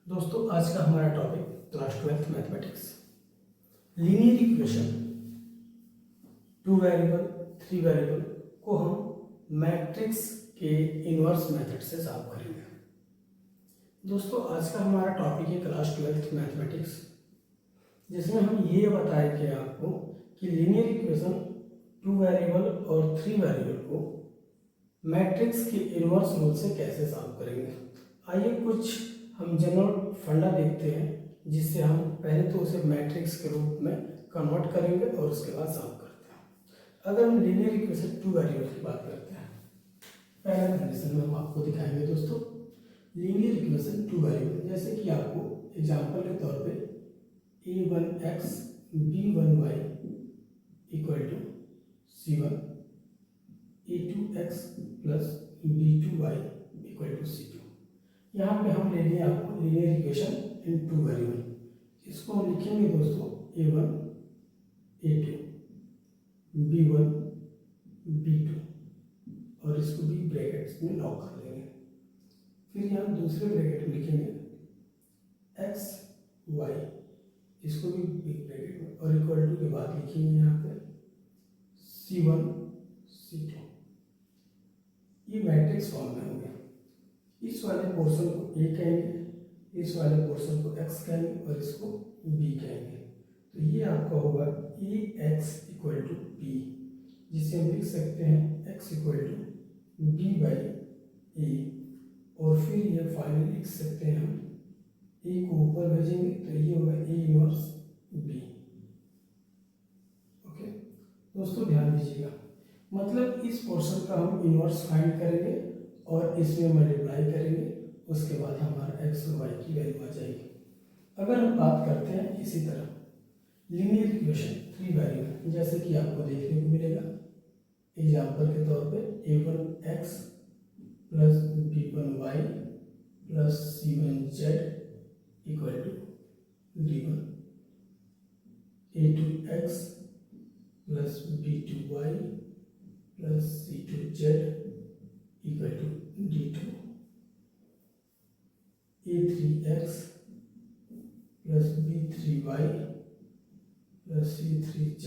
दोस्तों आज का हमारा topic class 12th mathematics linear equation 2 variable 3 variable को हम मैट्रिक्स के इनवर्स मेथड से सॉल्व करेंगे। दोस्तों आज का हमारा टॉपिक है क्लास 12th मैथमेटिक्स, जिसमें हम ये बताएंगे आपको कि लीनियर इक्वेशन 2 वेरिएबल और 3 वेरिएबल को मैट्रिक्स के इनवर्स रूल से कैसे सॉल्व करेंगे। आइए कुछ हम जनरल फंडा देखते हैं, जिससे हम पहले तो उसे मैट्रिक्स के रूप में कन्वर्ट करेंगे और उसके बाद सॉल्व करते हैं। अगर हम लीनियर इक्वेशन 2 वेरिएबल की बात करते हैं, पहला कंडीशन में हम आपको दिखाएंगे दोस्तों लीनियर इक्वेशन 2 वेरिएबल, जैसे कि आपको एग्जांपल के तौर पे a1x b1y equal to c1 a2x plus b2y equal to c2। यहाँ पे हम ले लिए आपको लीनियर इक्वेशन इन 2 वेरिएबल। इसको हम लिखेंगे दोस्तों a1 a2 b1 b2 और इसको भी ब्रैकेट्स में लॉक कर देंगे। फिर यहाँ दूसरे ब्रैकेट में लिखेंगे x y, इसको भी बिग ब्रैकेट में, और इक्वल टू के बाद लिखेंगे यहाँ पे c1 c2। ये मैट्रिक्स फॉर्म में हो गया। इस वाले पोर्शन को a कहेंगे, इस वाले पोर्शन को x कहेंगे और इसको b कहेंगे। तो ये आपका होगा ax इक्वल टू b, जिसे हम लिख सकते हैं x equal to b by a, और फिर ये फाइनल लिख सकते हैं हम a को ऊपर भेजेंगे तो ये होगा a इनवर्स b। ओके दोस्तों ध्यान दीजिएगा, मतलब इस पोर्शन का हम इनवर्स फाइंड करेंगे और इसमें मल्टीप्लाई करेंगे, उसके बाद हमारा x और y की वैल्यू आ जाएगी। अगर हम बात करते हैं इसी तरह लीनियर इक्वेशन 3 वेरिएबल, जैसे कि आपको देखने को मिलेगा एग्जांपल के तौर पे a1x plus b1y plus c1z equal to d1, a2x plus b2y plus c2z equal to d2, a3x plus b3y plus c3z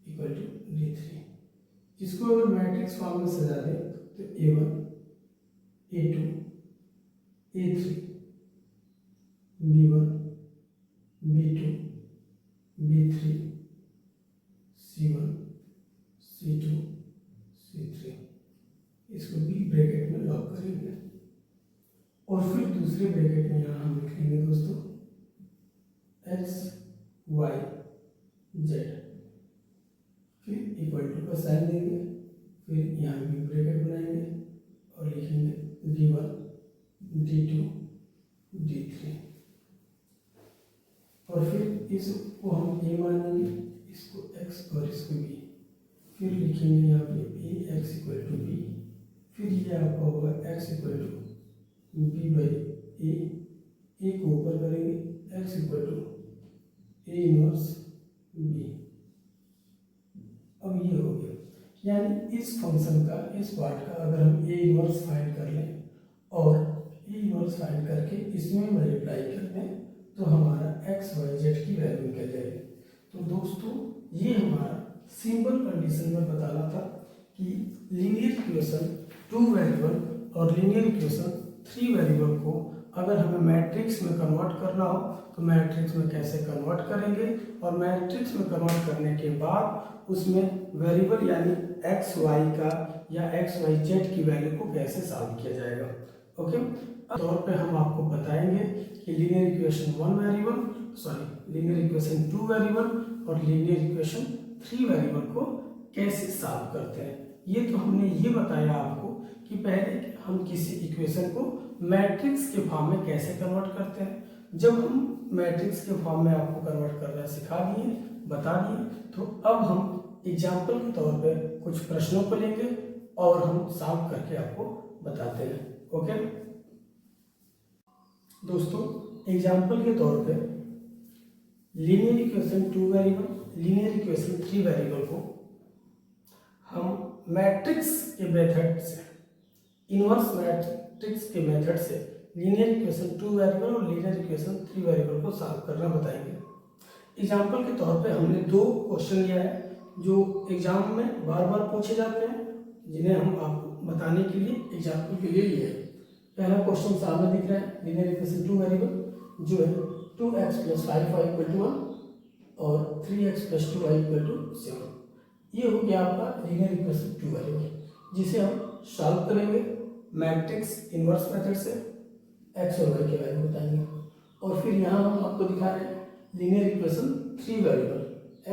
equal to d3। इसको अगर मैट्रिक्स फॉर्म में सजा दें तो a1 a2 a3 b1 b2 b3 c1 c2 c3, इसको b bracket में lock करेंगे और फिर दूसरे ब्रैकेट में यहाँ हम लिखेंगे दोस्तों x y z, फिर इक्वल टू का साइन देंगे, फिर यहाँ b ब्रैकेट बनाएंगे और लिखेंगे d1 d2 d3, और फिर इसको हम a मानेंगे, इसको x और इसको b, फिर लिखेंगे यहाँ पे ax इक्वल टू b, फिर ये आपका होगा x equal to b by a को ऊपर करेंगे x equal to a inverse b। अब ये हो गया, यानी इस फंक्शन का इस पार्ट का अगर हम a इनवर्स फाइंड कर लें और a इनवर्स फाइंड करके इसमें मल्टीप्लाई कर दें तो हमारा x y z की वैल्यू निकल जाएगी। तो दोस्तों ये हमारा सिंपल कंडीशन में बताना था कि लीनियर इक्वेशन 2 वेरिएबल और लीनियर इक्वेशन 3 वेरिएबल को अगर हमें मैट्रिक्स में कन्वर्ट करना हो तो मैट्रिक्स में कैसे कन्वर्ट करेंगे, और मैट्रिक्स में कन्वर्ट करने के बाद उसमें वेरिएबल यानी एक्स वाई का या एक्स वाई जेड की वैल्यू को कैसे सॉल्व किया जाएगा। ओके तौर पे हम आपको बताएंगे कि linear equation 1 variable linear equation 2 variable और लीनियर इक्वेशन 3 वेरिएबल को कैसे सॉल्व करते हैं। ये तो हमने ये बताया आपको कि पहले हम किसी इक्वेशन को मैट्रिक्स के फॉर्म में कैसे कन्वर्ट करते हैं। जब हम मैट्रिक्स के फॉर्म में आपको कन्वर्ट करना सिखा दिए, बता दिए, तो अब हम एग्जाम्पल के तौर पे कुछ प्रश्नों को लेंगे और हम सॉल्व करके आपको बताते हैं। ओके दोस्तों एग्जाम्पल के तौर पे linear equation 2 variable linear equation 3 variable को हम मैट्रिक्स के मेथड से इनवर्स मैट्रिक्स के मेथड से लीनियर इक्वेशन 2 वेरिएबल और लीनियर इक्वेशन 3 वेरिएबल को सॉल्व करना बताएंगे। एग्जाम्पल के तौर पे हमने दो क्वेश्चन लिया है जो एग्जाम में बार बार पूछे जाते हैं, जिन्हें हम आपको बताने के लिए एग्जाम्पल के लिए लिए हैं। पहला क्वेश्चन सामने दिख रहा है, लीनियर इक्वेशन 2 वेरिएबल जो है 2x + 5y = 1 और 3x + 2y = 7। ये हो गया आपका लीनियर इक्वेशन 2 वेरिएबल, जिसे हम सॉल्व करेंगे मैट्रिक्स इन्वर्स मेथड से। x और y के वैल्यू बताएंगे। और फिर यहाँ हम आपको दिखा रहे हैं linear equation 3 variable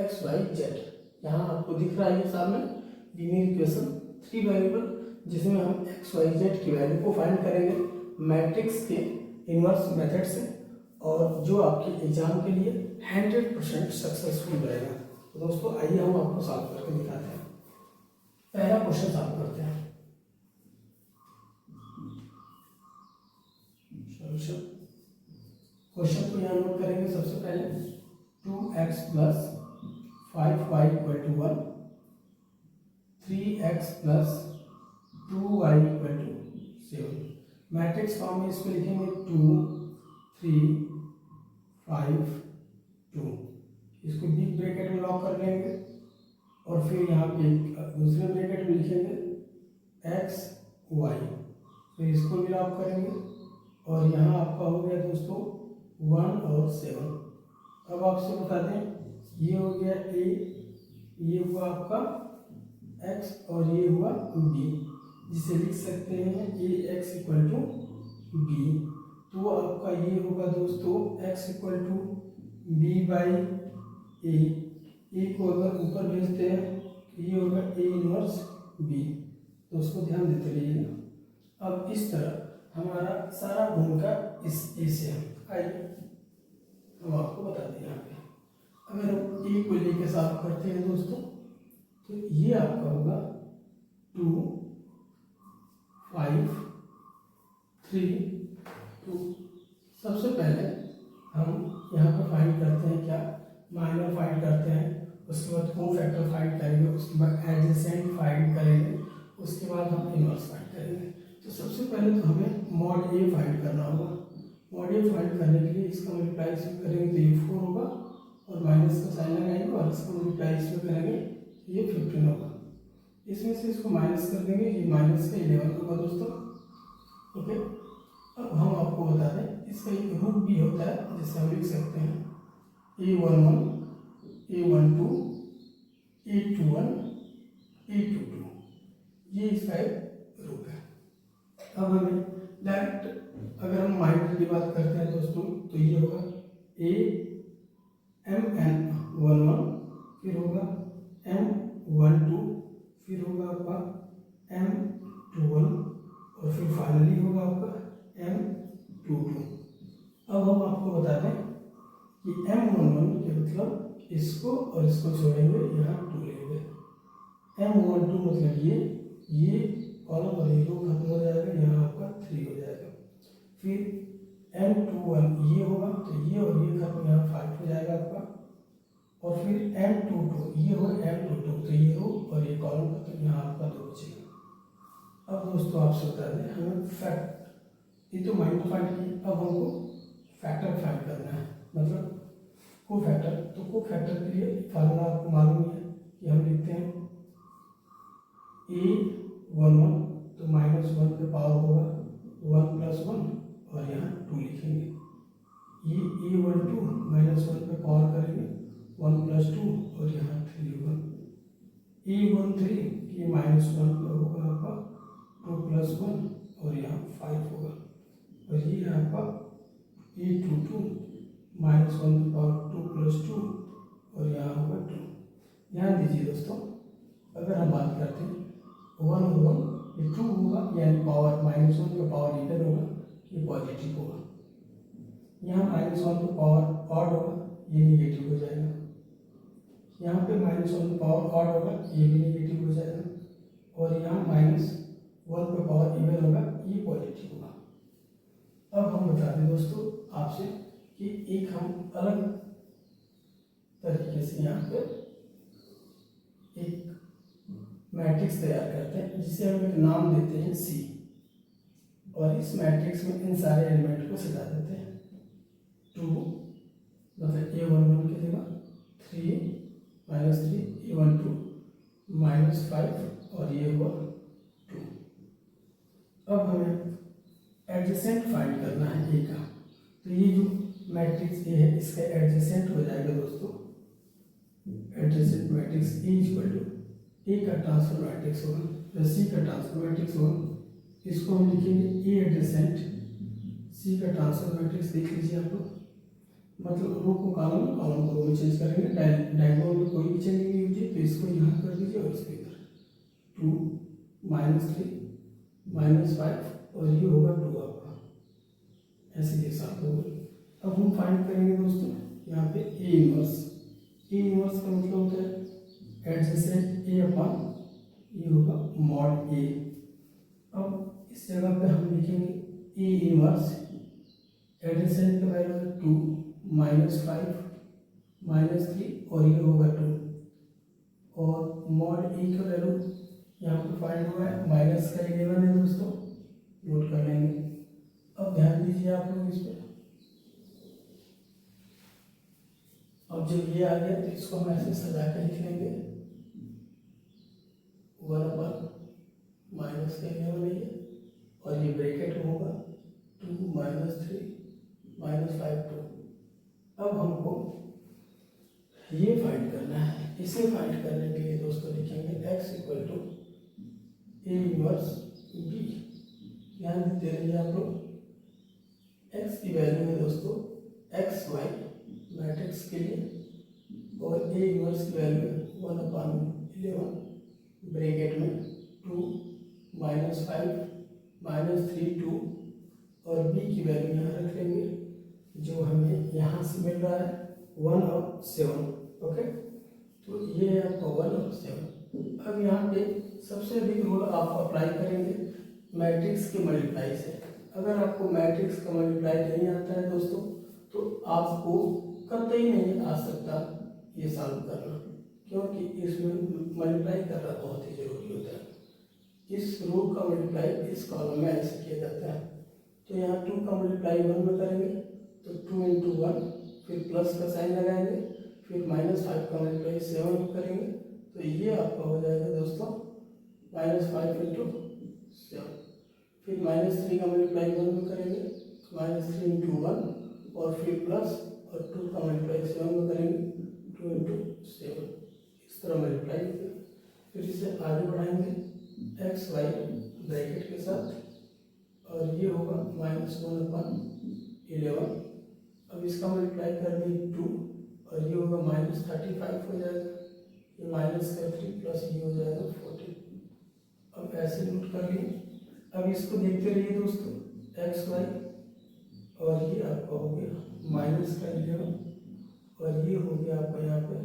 x y z। यहाँ आपको दिख रहा है सामने लीनियर इक्वेशन 3 वेरिएबल, जिसमें हम x y z की वैल्यू को फाइंड करेंगे मैट्रिक्स के इन्वर्स मेथड से, और जो आपके एग्जाम के लिए 100% सक्सेसफुल रहेगा। तो दोस्तों आइए हम आपको सॉल्व करके दिखाते हैं। पहला क्वेश्चन सॉल्व करते हैं। क्वेश्चन को यहाँ नोट करेंगे। सबसे पहले 2x + 5y = 1, 3x + 2y = 7। Matrix form में इसको लिखेंगे 2 3 5 2। इसको बिग ब्रैकेट में लॉक कर लेंगे और फिर यहाँ पे दूसरे ब्रैकेट में लिखेंगे x y, तो इसको भी लॉक करेंगे और यहाँ आपका हो गया दोस्तों 1 और 7। अब आपसे बता दें ये हो गया a, ये हुआ आपका x और ये हुआ b, जिसे लिख सकते हैं ax = b। तो आपका ये होगा दोस्तों x = b/a। ए को अगर ऊपर भेजते हैं तो ये होगा a इनवर्स b। तो उसको ध्यान देते रहिएगा। अब इस तरह हमारा सारा गुण का इस ए से हम आइए हम आपको बता दें। यहाँ पे अगर हम ए को लेके सॉल्व करते हैं दोस्तों, तो ये आपका होगा 2 5 3 2। सबसे पहले हम यहाँ पर फाइंड करते हैं क्या, माइनर फाइंड करते हैं, उसके बाद कोफैक्टर फाइंड करेंगे, उसके बाद एडजेसेंट फाइंड करेंगे, उसके बाद हम इनवर्स फाइंड करेंगे। तो सबसे पहले तो हमें मॉड ए फाइंड करना होगा। मॉड ए फाइंड करने के लिए इसका मल्टीप्लाई इसमें करेंगे तो ये 4 होगा और माइनस का साइन लगाएंगे और इसका मल्टीप्लाई इसमें करेंगे ये 15 होगा। इसमें से इसको माइनस कर देंगे, ये माइनस का 11 होगा दोस्तों। ओके, अब हम आपको बता दें इसका एक रूट भी होता है जिससे हम लिख सकते हैं a11 a12 a21 a22, ये इसका एक रूट है। अब हमें डायरेक्ट अगर हम माइनर की बात करते हैं दोस्तों, तो ये होगा mn11, फिर होगा m12, फिर होगा आपका m21 और फिर फाइनली होगा आपका m22। अब हम आपको बता दें कि m11 के मतलब इसको और इसको छोड़ेंगे, यहाँ 2 लेंगे। m12 मतलब ये कॉलम और ये रो खत्म हो जाएगा, यहाँ आपका 3 हो जाएगा। फिर m21 ये होगा तो ये और ये खत्म, यहाँ 5 हो जाएगा आपका। और फिर m22 ये होगा m22, तो ये रो और ये कॉलम खत्म, यहाँ आपका 2 बचेगा। अब दोस्तों आपसे बता दें हमें फैक्ट, ये तो माइनर फाइंड की, अब हमको फैक्टर फाइंड करना है, मतलब को फैक्टर। तो को फैक्टर के लिए फार्मूला आपको मालूम है कि हम लिखते हैं a11 तो -1 पे पावर होगा 1 + 1 और यहाँ 2 लिखेंगे। ये a12 -1 पे पावर करेंगे 1 + 2 और यहाँ 3 होगा। a13 ये -1 पे होगा आपका 2 + 1 और यहाँ 5 होगा। और ये आपका a22 -1 पे पावर 2 + 2 और यहाँ होगा 2। ध्यान दीजिए दोस्तों, अगर हम बात करते हैं 1 और 1 ये 2 होगा, यानी पावर -1 पे पावर इधर होगा, ये पॉजिटिव होगा। यहाँ -1 पे पावर ऑड होगा, ये निगेटिव हो जाएगा। यहाँ पे -1 पे पावर ऑड होगा, ये भी निगेटिव हो जाएगा। और यहाँ -1 पे पावर इवन होगा, ये पॉजिटिव होगा। अब हम बता दें दोस्तों आपसे कि एक हम अलग तरीके से यहाँ पे एक मैट्रिक्स तैयार करते हैं, जिसे हम एक नाम देते हैं C। और इस मैट्रिक्स में इन सारे एलिमेंट को सजा देते हैं। 2 मतलब A11 की जगह 3 -3 A12 -5 और ये हुआ 2। अब हमें एडजेसेंट फाइंड करना है ए का। तो ये जो मैट्रिक्स ए है इसका एडजेसेंट हो जाएगा दोस्तों, adjacent matrix A equal to A का ट्रांसफर मैट्रिक्स होगा, सी का ट्रांसफर मैट्रिक्स होगा। इसको हम लिखेंगे ए एडजेसेंट सी का ट्रांसफर मैट्रिक्स। देख लीजिए आप लोग, मतलब रो को कॉलम में, कॉलम को रो में चेंज करेंगे। डायगोनल में कोई भी चेंज नहीं होती तो इसको यहाँ कर दीजिए और इसको इधर 2 -3 -5 और ये होगा 2 आपका, ऐसे जैसा आप लोग। अब हम फाइंड करेंगे दोस्तों यहाँ पे ए इनवर्स। ए इनवर्स का मतलब होता है एडजेसेंट ए अपॉन ये होगा मॉड ए। अब इस जगह पे हम लिखेंगे ए इनवर्स, एडजेसेंट का वैल्यू है 2 -5 -3 और ये होगा 2 और मॉड ए का वैल्यू यहाँ पे फाइंड हुआ है -11 है दोस्तों, नोट कर लेंगे। अब ध्यान दीजिए आप लोग इस पर। अब जब ये आ गया तो इसको हम ऐसे सजा के लिख लेंगे 1/-11 है और ये ब्रैकेट होगा 2 -3 -5 2। अब हमको ये फाइंड करना है। इसे फाइंड करने के लिए दोस्तों लिखेंगे x equal to A inverse B. ध्यान देते रहिए आप लोग, x की वैल्यू है दोस्तों एक्स वाई मैट्रिक्स के लिए और ए इनवर्स की वैल्यू है 1/11 ब्रैकेट में 2 -5 -3 2 और b की वैल्यू यहाँ रख लेंगे जो हमें यहाँ से मिल रहा है 1 और 7। ओके, तो ये है आपका 1 और 7। अब यहाँ पे सबसे अधिक रूल आप अप्लाई करेंगे मैट्रिक्स के मल्टीप्लाई से। अगर आपको मैट्रिक्स का मल्टीप्लाई नहीं आता है दोस्तों तो आपको कतई नहीं आ सकता ये सॉल्व करना, क्योंकि इसमें मल्टीप्लाई करना बहुत ही जरूरी होता है। इस रो का मल्टीप्लाई इस कॉलम में ऐसे किया जाता है। तो यहाँ 2 का मल्टीप्लाई 1 में करेंगे तो 2 × 1, फिर प्लस का साइन लगाएंगे, फिर -5 का मल्टीप्लाई 7 में करेंगे तो ये आपका हो जाएगा दोस्तों -5 × 7। फिर -3 का मल्टीप्लाई 1 में करेंगे, -3 × 1 और फिर प्लस और 2 का मल्टीप्लाई 7 में करेंगे 2 × 7। इस तरह मल्टीप्लाई किया, फिर इसे आगे बढ़ाएंगे एक्स वाई ब्रैकेट के साथ और ये होगा -1/11। अब इसका मल्टीप्लाई कर देंगे 2 और ये होगा -35 हो जाएगा, ये -3 प्लस ये हो जाएगा 14। अब ऐसे नोट कर लिए। अब इसको देखते रहिए दोस्तों एक्स वाई और ये आपका हो गया -11 और ये हो गया आपका यहाँ पे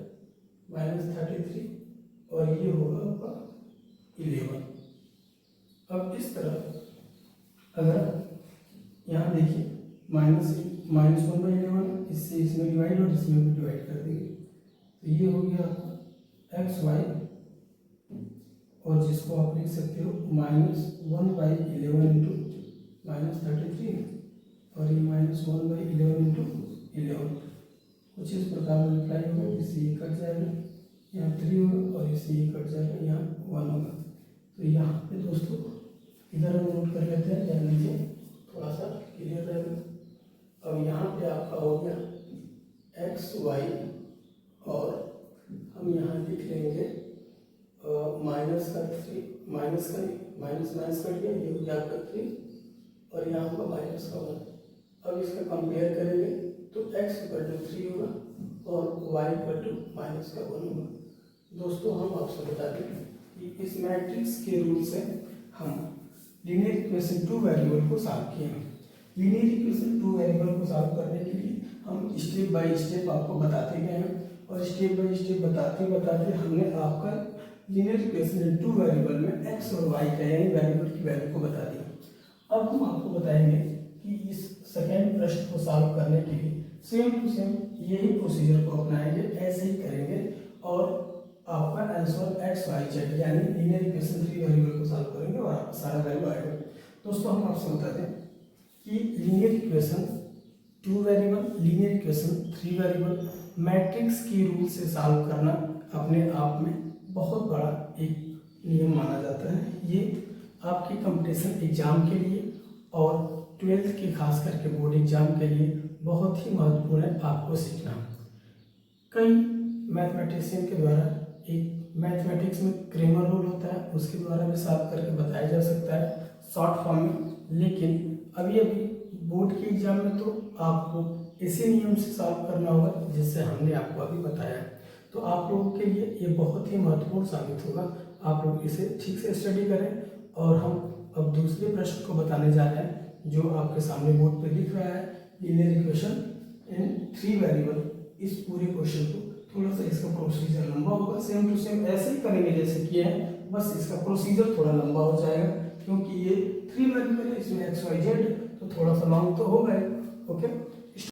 -33 और ये होगा आपका 11। अब इस तरह अगर यहाँ देखिए -1/11 इससे इसमें डिवाइड और इसमें भी डिवाइड कर देंगे तो ये हो गया आपका एक्स वाई और जिसको आप लिख सकते हो -1/11 × -33 और ये -1/11 × 11 कुछ इस प्रकार मल्टीप्लाई होगा। इससे ये कट जाएगा, यहाँ 3 होगा और इससे ये कट जाएगा, यहाँ 1 होगा। तो यहाँ पे दोस्तों इधर हम नोट कर लेते हैं, ध्यान दीजिए थोड़ा सा क्लियर रहेगा। अब यहाँ पे आपका हो गया एक्स वाई और हम यहाँ लिख लेंगे माइनस का माइनस कट गया, ये हो गया आपका 3 और यहाँ होगा -1। अब इसका कंपेयर करेंगे तो x = 3 होगा और y = -1 होगा। दोस्तों हम आपसे बता दें कि इस मैट्रिक्स के रूल से हम लीनियर इक्वेशन 2 वेरिएबल को सॉल्व किए हैं। लीनियर इक्वेशन 2 वेरिएबल को सॉल्व करने के लिए हम स्टेप बाय स्टेप आपको बताते गए हैं और स्टेप बाय स्टेप बताते बताते हमने आपका लीनियर इक्वेशन 2 वेरिएबल में x और y का यानी वेरिएबल की वैल्यू को बता दिया। अब हम आपको बताएंगे कि इस सेकेंड प्रश्न को सॉल्व करने के लिए सेम टू सेम यही प्रोसीजर को अपनाएंगे, ऐसे ही करेंगे और आपका आंसर एक्स वाई जेड यानी लीनियर इक्वेशन 3 वेरिएबल को सॉल्व करेंगे और आपका सारा वैल्यू आएगा। दोस्तों हम आपसे बता दें कि linear equation 2 variable, linear equation 3 variable, matrix की रूल से सॉल्व करना अपने आप में बहुत बड़ा एक नियम माना जाता है। ये आपकी कंपटीशन एग्जाम के लिए और 12th के खास करके बोर्ड एग्जाम के लिए बहुत ही महत्वपूर्ण है आपको सीखना। कई मैथमेटिशियन के द्वारा एक मैथमेटिक्स में क्रेमर रूल होता है, उसके द्वारा भी सॉल्व करके बताया जा सकता है शॉर्ट फॉर्म में, लेकिन अभी बोर्ड के एग्जाम में तो आपको इसी नियम से सॉल्व करना होगा जिससे हमने आपको अभी बताया है। तो आप लोगों के लिए ये बहुत ही महत्वपूर्ण साबित होगा। आप लोग इसे ठीक से स्टडी करें और हम अब दूसरे प्रश्न को बताने जा रहे हैं जो आपके सामने बोर्ड पे दिख रहा है, लीनियर इक्वेशन इन 3 वेरिएबल। इस पूरे क्वेश्चन को थोड़ा सा इसका प्रोसीजर लंबा होगा, सेम टू सेम ऐसे ही करेंगे जैसे किया है, बस इसका प्रोसीजर थोड़ा लंबा हो जाएगा क्योंकि ये 3 वेरिएबल है, इसमें x y z तो थोड़ा सा लॉन्ग तो होगा। ओके,